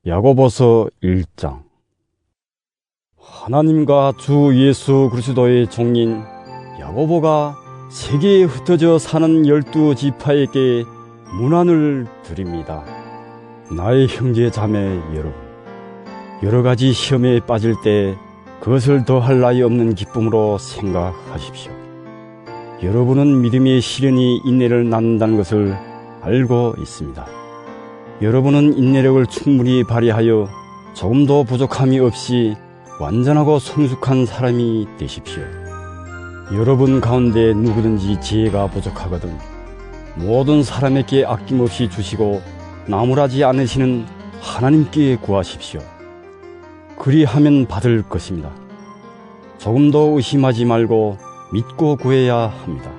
야고보서 1장. 하나님과 주 예수 그리스도의 종인 야고보가 세계에 흩어져 사는 12지파에게 문안을 드립니다. 나의 형제 자매 여러분, 여러 가지 시험에 빠질 때 그것을 더할 나위 없는 기쁨으로 생각하십시오. 여러분은 믿음의 시련이 인내를 낳는다는 것을 알고 있습니다. 여러분은 인내력을 충분히 발휘하여 조금도 부족함이 없이 완전하고 성숙한 사람이 되십시오. 여러분 가운데 누구든지 지혜가 부족하거든 모든 사람에게 아낌없이 주시고 나무라지 않으시는 하나님께 구하십시오. 그리하면 받을 것입니다. 조금도 의심하지 말고 믿고 구해야 합니다.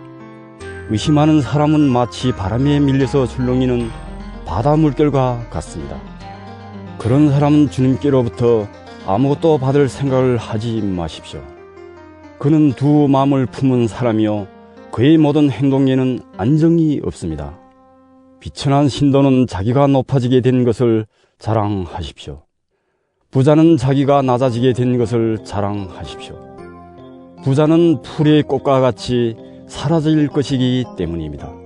의심하는 사람은 마치 바람에 밀려서 출렁이는 바다 물결과 같습니다. 그런 사람은 주님께로부터 아무것도 받을 생각을 하지 마십시오. 그는 두 마음을 품은 사람이요 그의 모든 행동에는 안정이 없습니다. 비천한 신도는 자기가 높아지게 된 것을 자랑하십시오. 부자는 자기가 낮아지게 된 것을 자랑하십시오. 부자는 풀의 꽃과 같이 사라질 것이기 때문입니다.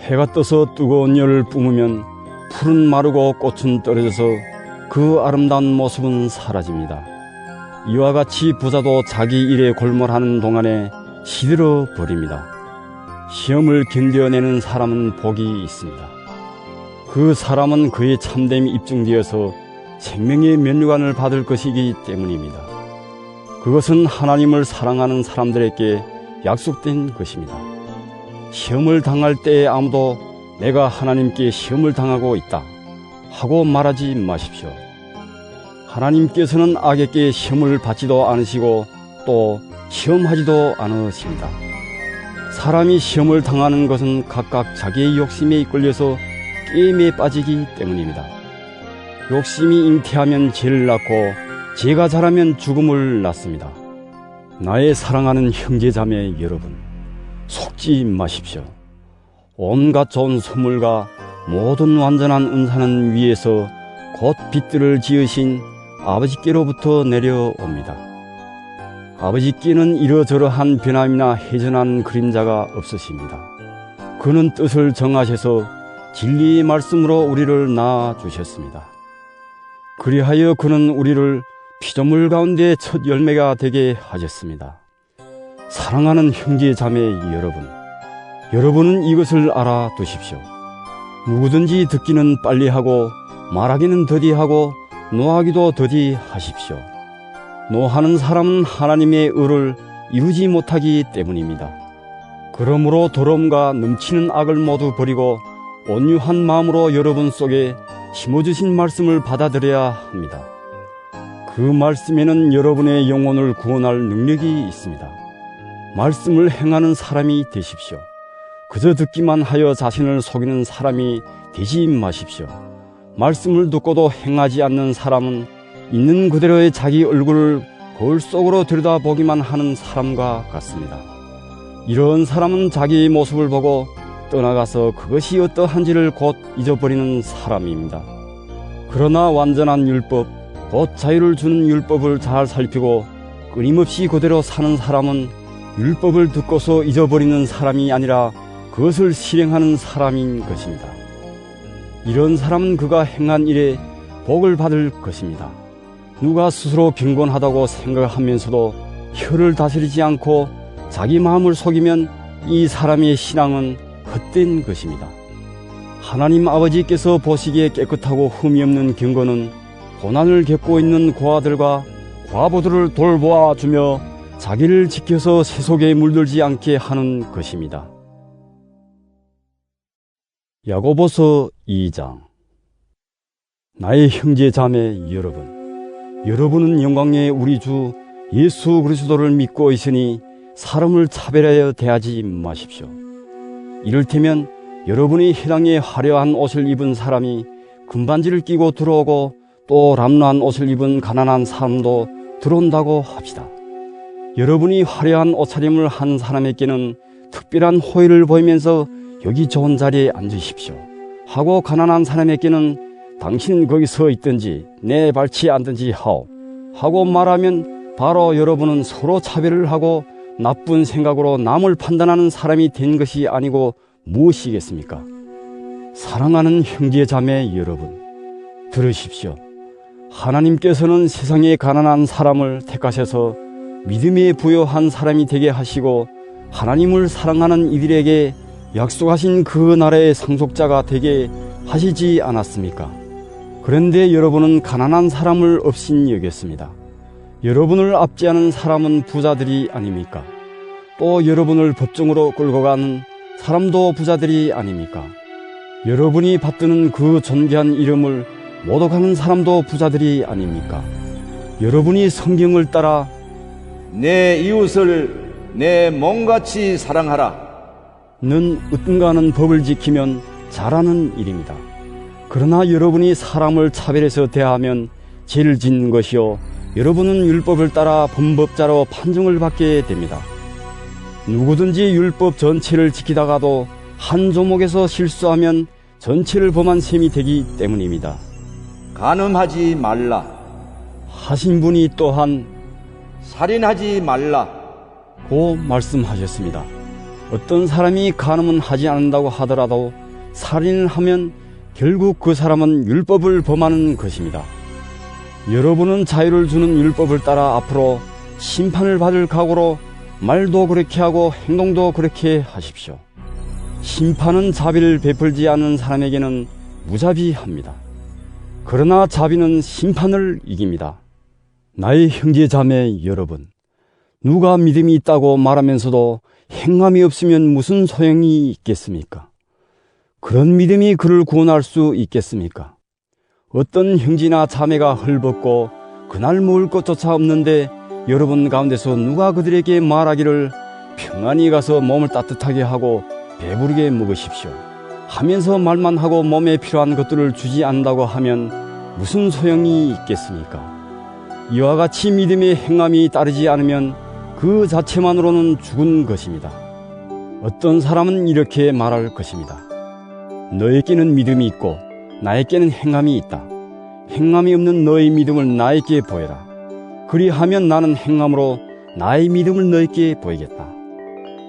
해가 떠서 뜨거운 열을 뿜으면 풀은 마르고 꽃은 떨어져서 그 아름다운 모습은 사라집니다. 이와 같이 부자도 자기 일에 골몰하는 동안에 시들어 버립니다. 시험을 견뎌내는 사람은 복이 있습니다. 그 사람은 그의 참됨이 입증되어서 생명의 면류관을 받을 것이기 때문입니다. 그것은 하나님을 사랑하는 사람들에게 약속된 것입니다. 시험을 당할 때에 아무도 내가 하나님께 시험을 당하고 있다 하고 말하지 마십시오. 하나님께서는 악에게 시험을 받지도 않으시고 또 시험하지도 않으십니다. 사람이 시험을 당하는 것은 각각 자기의 욕심에 이끌려서 게임에 빠지기 때문입니다. 욕심이 잉태하면 죄를 낳고 죄가 자라면 죽음을 낳습니다. 나의 사랑하는 형제자매 여러분, 속지 마십시오. 온갖 좋은 선물과 모든 완전한 은사는 위에서 곧 빛들을 지으신 아버지께로부터 내려옵니다. 아버지께는 이러저러한 변함이나 해전한 그림자가 없으십니다. 그는 뜻을 정하셔서 진리의 말씀으로 우리를 낳아주셨습니다. 그리하여 그는 우리를 피조물 가운데 첫 열매가 되게 하셨습니다. 사랑하는 형제 자매 여러분, 여러분은 이것을 알아두십시오. 누구든지 듣기는 빨리 하고 말하기는 더디하고 노하기도 더디하십시오. 노하는 사람은 하나님의 의를 이루지 못하기 때문입니다. 그러므로 더러움과 넘치는 악을 모두 버리고 온유한 마음으로 여러분 속에 심어주신 말씀을 받아들여야 합니다. 그 말씀에는 여러분의 영혼을 구원할 능력이 있습니다. 말씀을 행하는 사람이 되십시오. 그저 듣기만 하여 자신을 속이는 사람이 되지 마십시오. 말씀을 듣고도 행하지 않는 사람은 있는 그대로의 자기 얼굴을 거울 속으로 들여다보기만 하는 사람과 같습니다. 이런 사람은 자기의 모습을 보고 떠나가서 그것이 어떠한지를 곧 잊어버리는 사람입니다. 그러나 완전한 율법, 곧 자유를 주는 율법을 잘 살피고 끊임없이 그대로 사는 사람은 율법을 듣고서 잊어버리는 사람이 아니라 그것을 실행하는 사람인 것입니다. 이런 사람은 그가 행한 일에 복을 받을 것입니다. 누가 스스로 경건하다고 생각하면서도 혀를 다스리지 않고 자기 마음을 속이면 이 사람의 신앙은 헛된 것입니다. 하나님 아버지께서 보시기에 깨끗하고 흠이 없는 경건은 고난을 겪고 있는 고아들과 과부들을 돌보아 주며 자기를 지켜서 세속에 물들지 않게 하는 것입니다. 야고보서 2장. 나의 형제 자매 여러분, 여러분은 영광의 우리 주 예수 그리스도를 믿고 있으니 사람을 차별하여 대하지 마십시오. 이를테면 여러분이 해당에 화려한 옷을 입은 사람이 금반지를 끼고 들어오고 또 람노한 옷을 입은 가난한 사람도 들어온다고 합시다. 여러분이 화려한 옷차림을 한 사람에게는 특별한 호의를 보이면서 여기 좋은 자리에 앉으십시오 하고 가난한 사람에게는 당신은 거기 서 있든지 내 밟지 않든지 하오 하고 말하면 바로 여러분은 서로 차별을 하고 나쁜 생각으로 남을 판단하는 사람이 된 것이 아니고 무엇이겠습니까? 사랑하는 형제 자매 여러분, 들으십시오. 하나님께서는 세상에 가난한 사람을 택하셔서 믿음에 부여한 사람이 되게 하시고 하나님을 사랑하는 이들에게 약속하신 그 나라의 상속자가 되게 하시지 않았습니까? 그런데 여러분은 가난한 사람을 업신 여겼습니다. 여러분을 압제하는 사람은 부자들이 아닙니까? 또 여러분을 법정으로 끌고 가는 사람도 부자들이 아닙니까? 여러분이 받드는 그 존귀한 이름을 모독하는 사람도 부자들이 아닙니까? 여러분이 성경을 따라 내 이웃을 내 몸같이 사랑하라 는 으뜸가는 법을 지키면 잘하는 일입니다. 그러나 여러분이 사람을 차별해서 대하면 죄를 짓는 것이요 여러분은 율법을 따라 범법자로 판정을 받게 됩니다. 누구든지 율법 전체를 지키다가도 한 조목에서 실수하면 전체를 범한 셈이 되기 때문입니다. 간음하지 말라 하신 분이 또한 살인하지 말라 고 말씀하셨습니다. 어떤 사람이 간음은 하지 않는다고 하더라도 살인을 하면 결국 그 사람은 율법을 범하는 것입니다. 여러분은 자유를 주는 율법을 따라 앞으로 심판을 받을 각오로 말도 그렇게 하고 행동도 그렇게 하십시오. 심판은 자비를 베풀지 않는 사람에게는 무자비합니다. 그러나 자비는 심판을 이깁니다. 나의 형제 자매 여러분, 누가 믿음이 있다고 말하면서도 행함이 없으면 무슨 소용이 있겠습니까? 그런 믿음이 그를 구원할 수 있겠습니까? 어떤 형제나 자매가 헐벗고 그날 먹을 것조차 없는데 여러분 가운데서 누가 그들에게 말하기를 평안히 가서 몸을 따뜻하게 하고 배부르게 먹으십시오 하면서 말만 하고 몸에 필요한 것들을 주지 않는다고 하면 무슨 소용이 있겠습니까? 이와 같이 믿음의 행함이 따르지 않으면 그 자체만으로는 죽은 것입니다. 어떤 사람은 이렇게 말할 것입니다. 너에게는 믿음이 있고 나에게는 행함이 있다. 행함이 없는 너의 믿음을 나에게 보여라. 그리하면 나는 행함으로 나의 믿음을 너에게 보이겠다.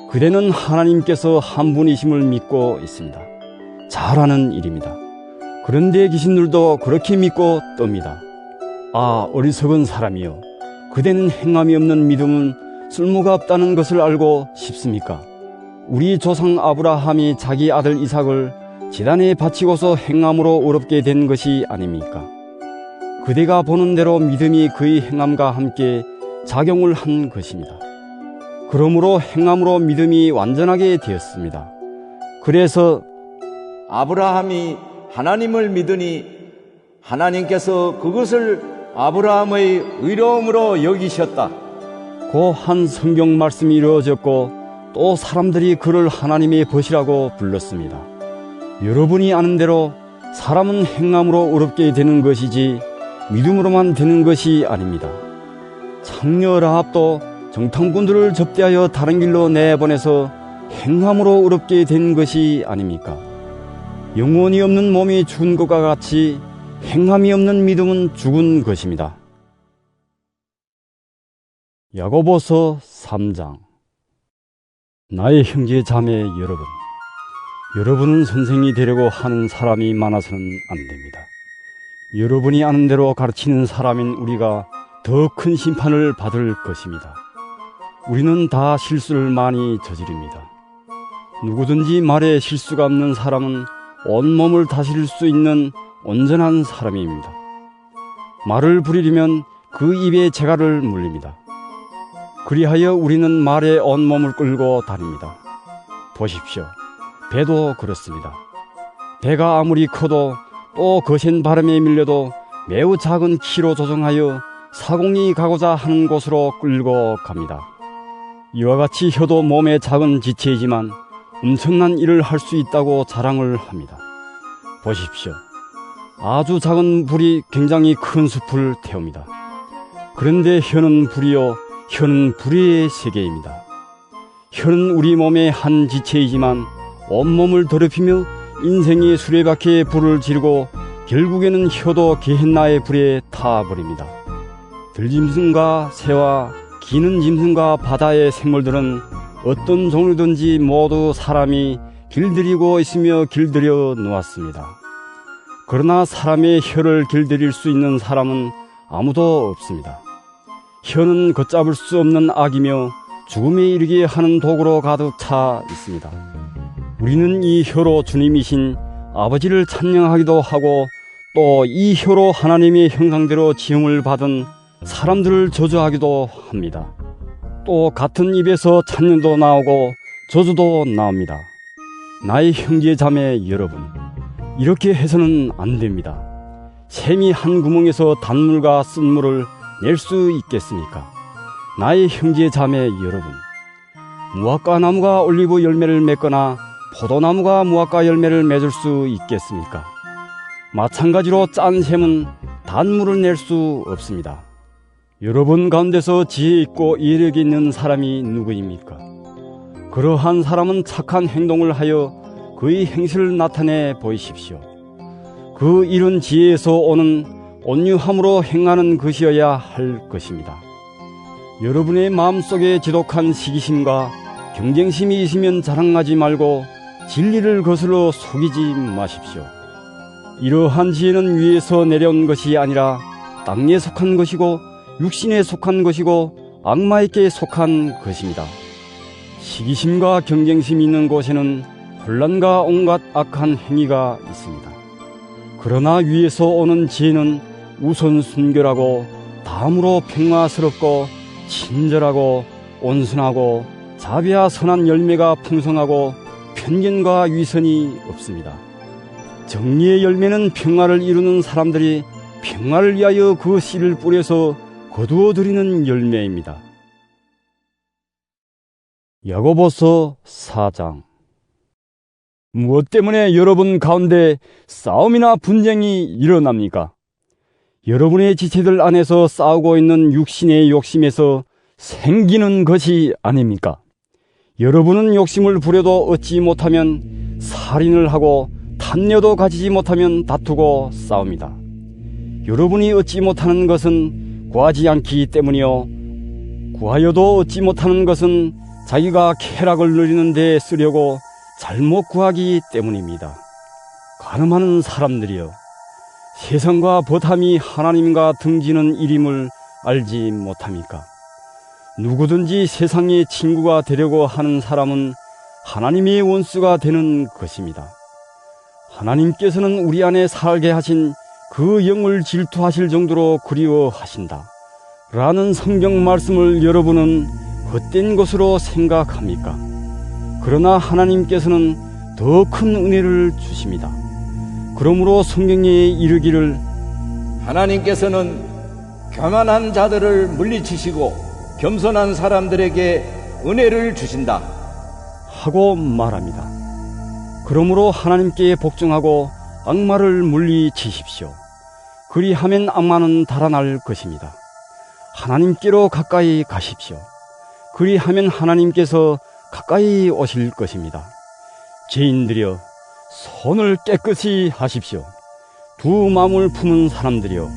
그대는 하나님께서 한 분이심을 믿고 있습니다. 잘하는 일입니다. 그런데 귀신들도 그렇게 믿고 떱니다. 아, 어리석은 사람이여, 그대는 행함이 없는 믿음은 쓸모가 없다는 것을 알고 싶습니까? 우리 조상 아브라함이 자기 아들 이삭을 제단에 바치고서 행함으로 어렵게 된 것이 아닙니까? 그대가 보는 대로 믿음이 그의 행함과 함께 작용을 한 것입니다. 그러므로 행함으로 믿음이 완전하게 되었습니다. 그래서 아브라함이 하나님을 믿으니 하나님께서 그것을 아브라함의 의로움으로 여기셨다. 고 한 성경 말씀이 이루어졌고 또 사람들이 그를 하나님의 벗이라고 불렀습니다. 여러분이 아는 대로 사람은 행함으로 어렵게 되는 것이지 믿음으로만 되는 것이 아닙니다. 창녀 라합도 정탐꾼들을 접대하여 다른 길로 내보내서 행함으로 어렵게 된 것이 아닙니까? 영혼이 없는 몸이 죽은 것과 같이 행함이 없는 믿음은 죽은 것입니다. 야고보서 3장. 나의 형제 자매 여러분, 여러분은 선생이 되려고 하는 사람이 많아서는 안 됩니다. 여러분이 아는 대로 가르치는 사람인 우리가 더 큰 심판을 받을 것입니다. 우리는 다 실수를 많이 저지릅니다. 누구든지 말에 실수가 없는 사람은 온몸을 다스릴 수 있는 온전한 사람입니다. 말을 부리려면 그 입에 재갈을 물립니다. 그리하여 우리는 말에 온몸을 끌고 다닙니다. 보십시오. 배도 그렇습니다. 배가 아무리 커도 또 거센 바람에 밀려도 매우 작은 키로 조정하여 사공이 가고자 하는 곳으로 끌고 갑니다. 이와 같이 혀도 몸의 작은 지체이지만 엄청난 일을 할 수 있다고 자랑을 합니다. 보십시오. 아주 작은 불이 굉장히 큰 숲을 태웁니다. 그런데 혀는 불이요, 혀는 불의 세계입니다. 혀는 우리 몸의 한 지체이지만 온몸을 더럽히며 인생의 수레바퀴에 불을 지르고 결국에는 혀도 게헨나의 불에 타버립니다. 들짐승과 새와 기는 짐승과 바다의 생물들은 어떤 종류든지 모두 사람이 길들이고 있으며 길들여 놓았습니다. 그러나 사람의 혀를 길들일 수 있는 사람은 아무도 없습니다. 혀는 걷잡을 수 없는 악이며 죽음에 이르게 하는 도구로 가득 차 있습니다. 우리는 이 혀로 주님이신 아버지를 찬양하기도 하고 또 이 혀로 하나님의 형상대로 지음을 받은 사람들을 저주하기도 합니다. 또 같은 입에서 찬양도 나오고 저주도 나옵니다. 나의 형제 자매 여러분, 이렇게 해서는 안 됩니다. 샘이 한 구멍에서 단물과 쓴물을 낼 수 있겠습니까? 나의 형제 자매 여러분, 무화과 나무가 올리브 열매를 맺거나 포도나무가 무화과 열매를 맺을 수 있겠습니까? 마찬가지로 짠 샘은 단물을 낼 수 없습니다. 여러분 가운데서 지혜 있고 이력 있는 사람이 누구입니까? 그러한 사람은 착한 행동을 하여 그의 행실을 나타내 보이십시오. 그 이른 지혜에서 오는 온유함으로 행하는 것이어야 할 것입니다. 여러분의 마음속에 지독한 시기심과 경쟁심이 있으면 자랑하지 말고 진리를 거슬러 속이지 마십시오. 이러한 지혜는 위에서 내려온 것이 아니라 땅에 속한 것이고 육신에 속한 것이고 악마에게 속한 것입니다. 시기심과 경쟁심이 있는 곳에는 혼란과 온갖 악한 행위가 있습니다. 그러나 위에서 오는 지혜는 우선 순결하고 다음으로 평화스럽고 친절하고 온순하고 자비와 선한 열매가 풍성하고 편견과 위선이 없습니다. 정의의 열매는 평화를 이루는 사람들이 평화를 위하여 그 씨를 뿌려서 거두어 드리는 열매입니다. 야고보서 4장. 무엇 때문에 여러분 가운데 싸움이나 분쟁이 일어납니까? 여러분의 지체들 안에서 싸우고 있는 육신의 욕심에서 생기는 것이 아닙니까? 여러분은 욕심을 부려도 얻지 못하면 살인을 하고 탐려도 가지지 못하면 다투고 싸웁니다. 여러분이 얻지 못하는 것은 구하지 않기 때문이요, 구하여도 얻지 못하는 것은 자기가 쾌락을 누리는 데 쓰려고 잘못 구하기 때문입니다. 가늠하는 사람들이여, 세상과 버탐이 하나님과 등지는 일임을 알지 못합니까? 누구든지 세상의 친구가 되려고 하는 사람은 하나님의 원수가 되는 것입니다. 하나님께서는 우리 안에 살게 하신 그 영을 질투하실 정도로 그리워하신다 라는 성경 말씀을 여러분은 헛된 것으로 생각합니까? 그러나 하나님께서는 더 큰 은혜를 주십니다. 그러므로 성경에 이르기를 하나님께서는 교만한 자들을 물리치시고 겸손한 사람들에게 은혜를 주신다 하고 말합니다. 그러므로 하나님께 복종하고 악마를 물리치십시오. 그리하면 악마는 달아날 것입니다. 하나님께로 가까이 가십시오. 그리하면 하나님께서 가까이 오실 것입니다. 죄인들이여, 손을 깨끗이 하십시오. 두 마음을 품은 사람들이여,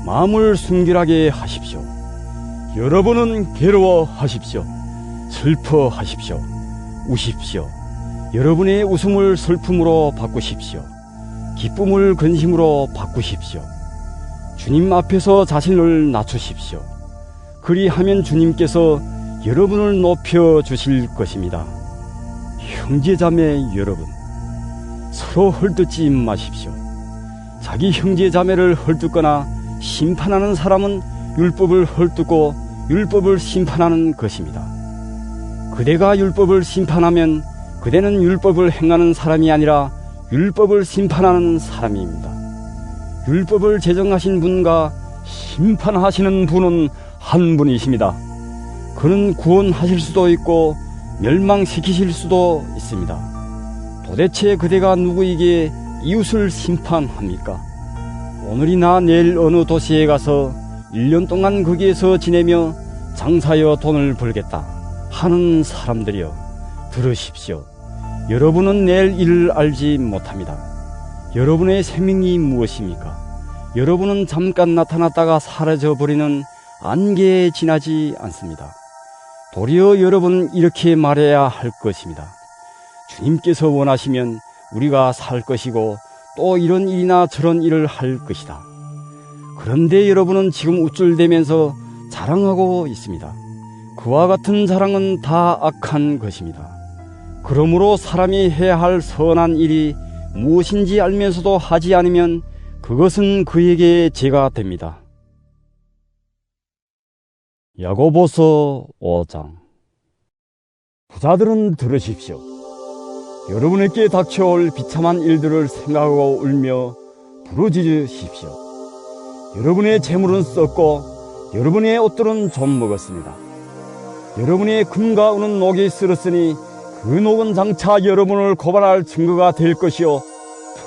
마음을 순결하게 하십시오. 여러분은 괴로워하십시오. 슬퍼하십시오. 우십시오. 여러분의 웃음을 슬픔으로 바꾸십시오. 기쁨을 근심으로 바꾸십시오. 주님 앞에서 자신을 낮추십시오. 그리하면 주님께서 여러분을 높여주실 것입니다. 형제자매 여러분, 서로 헐뜯지 마십시오. 자기 형제자매를 헐뜯거나 심판하는 사람은 율법을 헐뜯고 율법을 심판하는 것입니다. 그대가 율법을 심판하면 그대는 율법을 행하는 사람이 아니라 율법을 심판하는 사람입니다. 율법을 제정하신 분과 심판하시는 분은 한 분이십니다. 그는 구원하실 수도 있고 멸망시키실 수도 있습니다. 도대체 그대가 누구에게 이웃을 심판합니까? 오늘이나 내일 어느 도시에 가서 1년 동안 거기에서 지내며 장사여 돈을 벌겠다 하는 사람들이여, 들으십시오. 여러분은 내일 일을 알지 못합니다. 여러분의 생명이 무엇입니까? 여러분은 잠깐 나타났다가 사라져버리는 안개에 지나지 않습니다. 도리어 여러분은 이렇게 말해야 할 것입니다. 주님께서 원하시면 우리가 살 것이고 또 이런 일이나 저런 일을 할 것이다. 그런데 여러분은 지금 우쭐대면서 자랑하고 있습니다. 그와 같은 자랑은 다 악한 것입니다. 그러므로 사람이 해야 할 선한 일이 무엇인지 알면서도 하지 않으면 그것은 그에게 죄가 됩니다. 야고보서 5장. 부자들은 들으십시오. 여러분에게 닥쳐올 비참한 일들을 생각하고 울며 부르짖으십시오. 여러분의 재물은 썩고 여러분의 옷들은 좀 먹었습니다. 여러분의 금과 은은 녹이 쓸었으니 그 녹은 장차 여러분을 고발할 증거가 될 것이요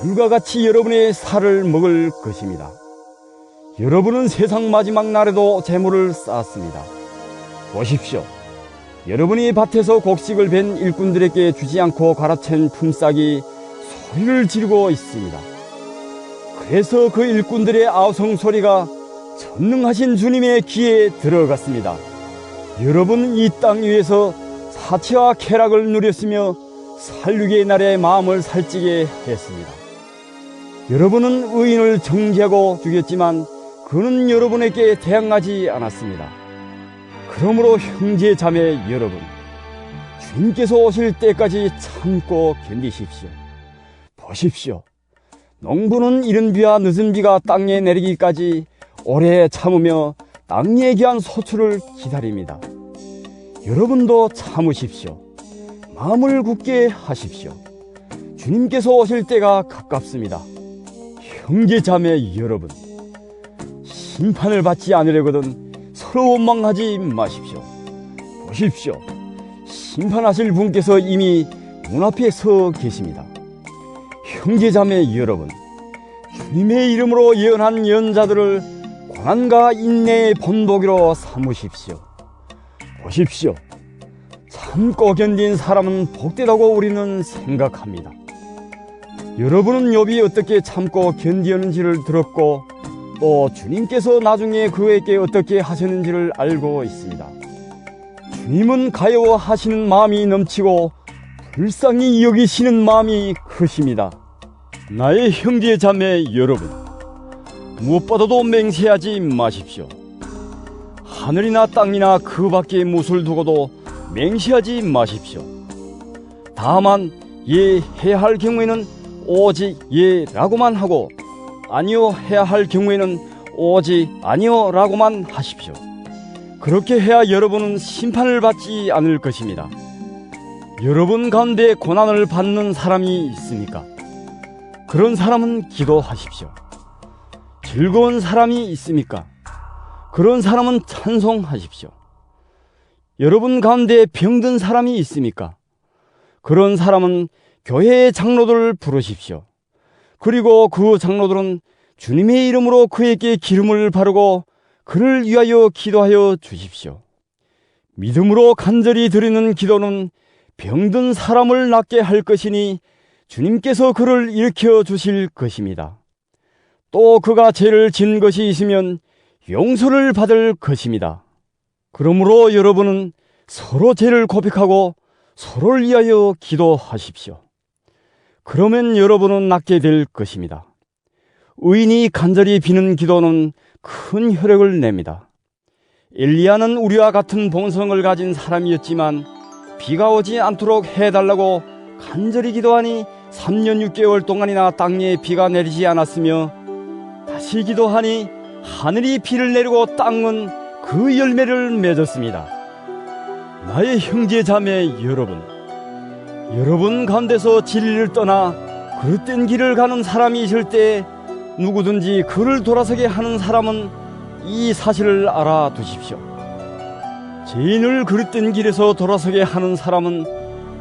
불과 같이 여러분의 살을 먹을 것입니다. 여러분은 세상 마지막 날에도 재물을 쌓았습니다. 보십시오. 여러분이 밭에서 곡식을 벤 일꾼들에게 주지 않고 갈아챈 품삯이 소리를 지르고 있습니다. 그래서 그 일꾼들의 아우성 소리가 전능하신 주님의 귀에 들어갔습니다. 여러분은 이 땅 위에서 사치와 쾌락을 누렸으며 살육의 날에 마음을 살찌게 했습니다. 여러분은 의인을 정죄하고 죽였지만 그는 여러분에게 대항하지 않았습니다. 그러므로 형제 자매 여러분, 주님께서 오실 때까지 참고 견디십시오. 보십시오. 농부는 이른 비와 늦은 비가 땅에 내리기까지 오래 참으며 땅에 귀한 소출을 기다립니다. 여러분도 참으십시오. 마음을 굳게 하십시오. 주님께서 오실 때가 가깝습니다. 형제 자매 여러분, 심판을 받지 않으려거든 서로 원망하지 마십시오. 보십시오. 심판하실 분께서 이미 문 앞에 서 계십니다. 형제 자매 여러분, 주님의 이름으로 예언한 예언자들을 고난과 인내의 본보기로 삼으십시오. 보십시오. 참고 견딘 사람은 복되다고 우리는 생각합니다. 여러분은 욥이 어떻게 참고 견디었는지를 들었고 또 주님께서 나중에 그에게 어떻게 하셨는지를 알고 있습니다. 주님은 가여워하시는 마음이 넘치고 불쌍히 여기시는 마음이 크십니다. 나의 형제 자매 여러분, 무엇보다도 맹세하지 마십시오. 하늘이나 땅이나 그 밖에 무엇을 두고도 맹세하지 마십시오. 다만 예 해야 할 경우에는 오직 예라고만 하고 아니요 해야 할 경우에는 오직 아니요 라고만 하십시오. 그렇게 해야 여러분은 심판을 받지 않을 것입니다. 여러분 가운데 고난을 받는 사람이 있습니까? 그런 사람은 기도하십시오. 즐거운 사람이 있습니까? 그런 사람은 찬송하십시오. 여러분 가운데 병든 사람이 있습니까? 그런 사람은 교회의 장로들을 부르십시오. 그리고 그 장로들은 주님의 이름으로 그에게 기름을 바르고 그를 위하여 기도하여 주십시오. 믿음으로 간절히 드리는 기도는 병든 사람을 낫게 할 것이니 주님께서 그를 일으켜 주실 것입니다. 또 그가 죄를 지은 것이 있으면 용서를 받을 것입니다. 그러므로 여러분은 서로 죄를 고백하고 서로를 위하여 기도하십시오. 그러면 여러분은 낫게 될 것입니다. 의인이 간절히 비는 기도는 큰 효력을 냅니다. 엘리야는 우리와 같은 본성을 가진 사람이었지만 비가 오지 않도록 해달라고 간절히 기도하니 3년 6개월 동안이나 땅에 비가 내리지 않았으며 다시 기도하니 하늘이 비를 내리고 땅은 그 열매를 맺었습니다. 나의 형제 자매 여러분 가운데서 진리를 떠나 그릇된 길을 가는 사람이 있을 때 누구든지 그를 돌아서게 하는 사람은 이 사실을 알아두십시오. 죄인을 그릇된 길에서 돌아서게 하는 사람은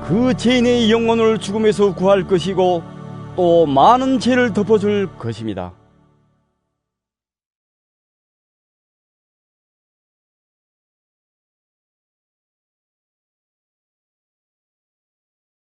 그 죄인의 영혼을 죽음에서 구할 것이고 또 많은 죄를 덮어줄 것입니다.